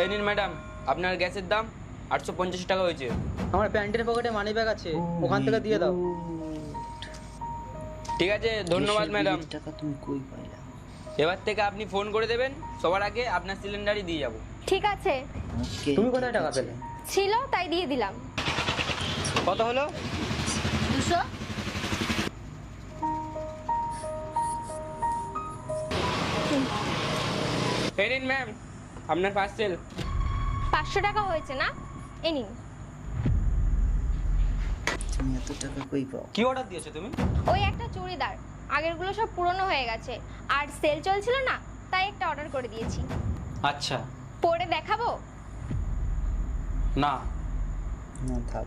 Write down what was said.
এই নিন ম্যাডাম, আপনার গ্যাসের দাম 850 টাকা হয়েছে। আমার প্যান্টের পকেটে মানি ব্যাগ আছে, ওখান থেকে দিয়ে দাও। ঠিক আছে, ধন্যবাদ ম্যাডাম। টাকা তুমি কই পাইলা? এবার থেকে আপনি ফোন করে দেবেন, সবার আগে আপনার সিলিন্ডারই দিয়ে যাব। ঠিক আছে, ওকে, তুমি কোথায় ঠিক টাকা আছে। পেলে? ছিল তাই দিয়ে দিলাম। কত হলো? 200। এই নিন ম্যাম, আপনার পার্সেল। 500 টাকা হয়েছে না? এই নিন। তুমি এত টাকা কই পাও? কি অর্ডার দিয়েছো তুমি? ওই একটা চুড়িদার, আগেরগুলো সব পুরনো হয়ে গেছে আর সেল চলছিল না, তাই একটা অর্ডার করে দিয়েছি। আচ্ছা। পরে দেখাবো? না। না থাক।